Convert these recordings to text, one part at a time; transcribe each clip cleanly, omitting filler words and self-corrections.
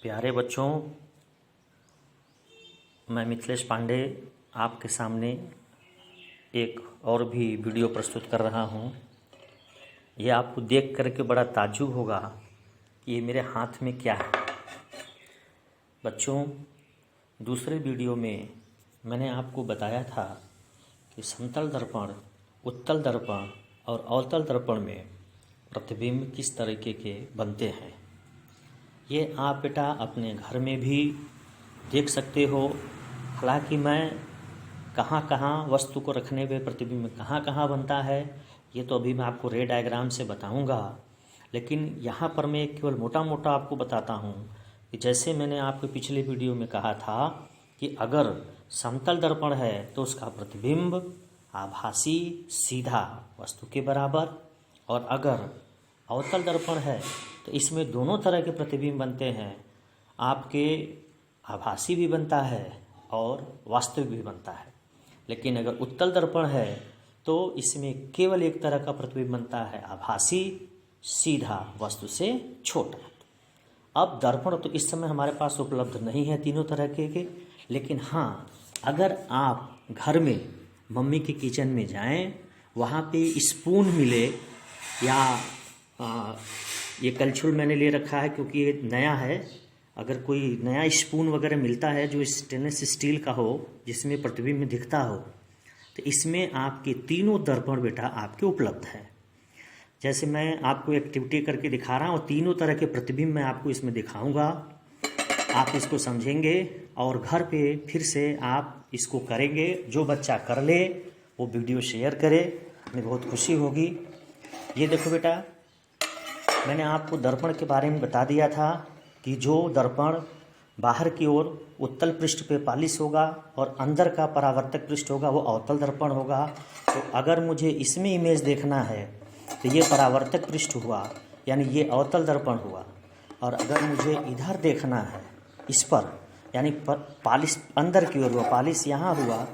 प्यारे बच्चों, मैं मिथिलेश पांडे आपके सामने एक और भी वीडियो प्रस्तुत कर रहा हूँ। यह आपको देख करके बड़ा ताज्जुब होगा कि ये मेरे हाथ में क्या है। बच्चों, दूसरे वीडियो में मैंने आपको बताया था कि समतल दर्पण, उत्तल दर्पण और अवतल दर्पण में प्रतिबिंब किस तरीके के बनते हैं। ये आप बेटा अपने घर में भी देख सकते हो। हालांकि मैं कहाँ कहाँ वस्तु को रखने पे प्रतिबिंब कहाँ कहाँ बनता है ये तो अभी मैं आपको रे डायग्राम से बताऊंगा, लेकिन यहाँ पर मैं केवल मोटा मोटा आपको बताता हूँ कि जैसे मैंने आपको पिछले वीडियो में कहा था कि अगर समतल दर्पण है तो उसका प्रतिबिंब आभासी सीधा वस्तु के बराबर, और अगर अवतल दर्पण है तो इसमें दोनों तरह के प्रतिबिंब बनते हैं। आपके आभासी भी बनता है और वास्तविक भी बनता है। लेकिन अगर उत्तल दर्पण है तो इसमें केवल एक तरह का प्रतिबिंब बनता है, आभासी सीधा वस्तु से छोटा। अब दर्पण तो इस समय हमारे पास उपलब्ध नहीं है तीनों तरह के, लेकिन हाँ, अगर आप घर में मम्मी के किचन में जाएं, वहाँ पे स्पून मिले या ये कलछुल मैंने ले रखा है क्योंकि ये नया है। अगर कोई नया स्पून वगैरह मिलता है जो स्टेनलेस स्टील का हो, जिसमें प्रतिबिंब दिखता हो, तो इसमें आपके तीनों दर्पण बेटा आपके उपलब्ध है। जैसे मैं आपको एक्टिविटी करके दिखा रहा हूँ, तीनों तरह के प्रतिबिंब मैं आपको इसमें दिखाऊंगा। आप इसको समझेंगे और घर पे फिर से आप इसको करेंगे। जो बच्चा कर ले वो वीडियो शेयर करे, हमें बहुत खुशी होगी। ये देखो बेटा, मैंने आपको दर्पण के बारे में बता दिया था कि जो दर्पण बाहर की ओर उत्तल पृष्ठ पे पालिश होगा और अंदर का परावर्तक पृष्ठ होगा वो अवतल दर्पण होगा। तो अगर मुझे इसमें इमेज देखना है तो ये परावर्तक पृष्ठ हुआ, यानी ये अवतल दर्पण हुआ। और अगर मुझे इधर देखना है इस पर, यानी पालिश अंदर की ओर हुआ, पालिश यहाँ हुआ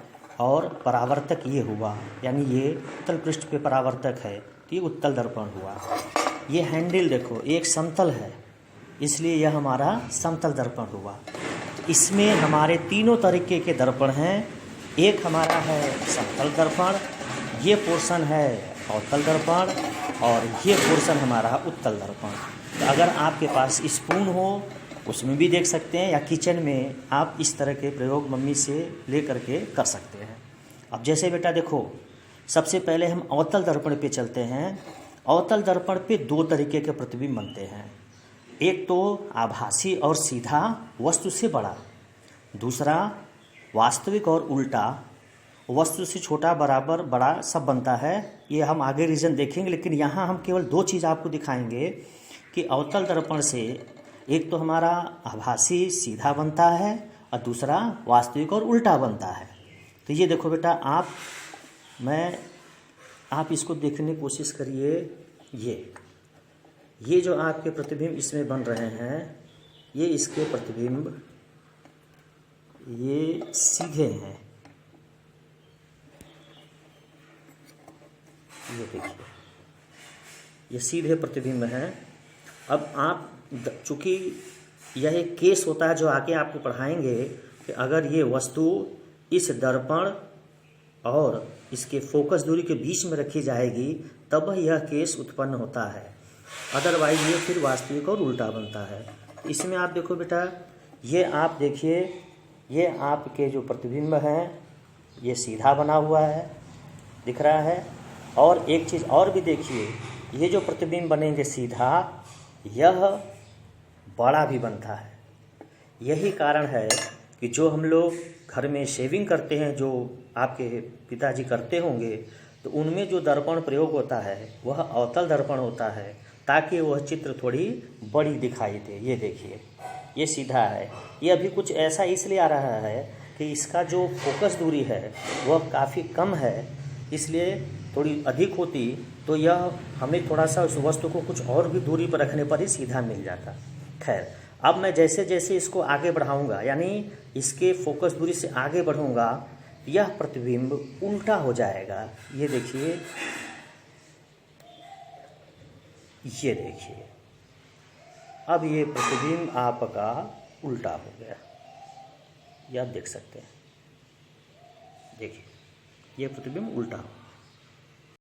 और परावर्तक ये हुआ, यानी ये उत्तल पृष्ठ पे परावर्तक है, तो ये उत्तल दर्पण हुआ। ये हैंडल देखो, एक समतल है इसलिए यह हमारा समतल दर्पण हुआ। तो इसमें हमारे तीनों तरीके के दर्पण हैं। एक हमारा है समतल दर्पण, ये पोर्शन है अवतल दर्पण और ये पोर्शन हमारा उत्तल दर्पण। तो अगर आपके पास स्पून हो उसमें भी देख सकते हैं, या किचन में आप इस तरह के प्रयोग मम्मी से ले करके कर सकते हैं। अब जैसे बेटा देखो, सबसे पहले हम अवतल दर्पण पे चलते हैं। अवतल दर्पण पे दो तरीके के प्रतिबिंब बनते हैं। एक तो आभासी और सीधा वस्तु से बड़ा, दूसरा वास्तविक और उल्टा वस्तु से छोटा बराबर बड़ा सब बनता है। ये हम आगे रीजन देखेंगे, लेकिन यहाँ हम केवल दो चीज़ आपको दिखाएंगे कि अवतल दर्पण से एक तो हमारा आभासी सीधा बनता है और दूसरा वास्तविक और उल्टा बनता है। तो ये देखो बेटा, आप इसको देखने की कोशिश करिए। ये जो आपके प्रतिबिंब इसमें बन रहे हैं, ये इसके प्रतिबिंब ये सीधे हैं। ये देखिए, ये सीधे प्रतिबिंब हैं। अब आप, चूँकि यह एक केस होता है जो आगे आपको पढ़ाएंगे कि अगर ये वस्तु इस दर्पण और इसके फोकस दूरी के बीच में रखी जाएगी तब यह केस उत्पन्न होता है, अदरवाइज ये फिर वास्तविक और उल्टा बनता है। इसमें आप देखो बेटा, ये आप देखिए, ये आपके जो प्रतिबिंब हैं ये सीधा बना हुआ है, दिख रहा है। और एक चीज़ और भी देखिए, ये जो प्रतिबिंब बनेंगे सीधा, यह बड़ा भी बनता है। यही कारण है कि जो हम लोग घर में शेविंग करते हैं, जो आपके पिताजी करते होंगे, तो उनमें जो दर्पण प्रयोग होता है वह अवतल दर्पण होता है, ताकि वह चित्र थोड़ी बड़ी दिखाई दे। ये देखिए, ये सीधा है। ये अभी कुछ ऐसा इसलिए आ रहा है कि इसका जो फोकस दूरी है वह काफ़ी कम है, इसलिए थोड़ी अधिक होती तो यह हमें थोड़ा सा उस वस्तु को कुछ और भी दूरी पर रखने पर ही सीधा मिल जाता। खैर, अब मैं जैसे जैसे इसको आगे बढ़ाऊंगा, यानी इसके फोकस दूरी से आगे बढ़ूंगा, यह प्रतिबिंब उल्टा हो जाएगा। ये देखिए, ये देखिए, अब ये प्रतिबिंब आपका उल्टा हो गया, ये आप देख सकते हैं। देखिए ये प्रतिबिंब उल्टा हो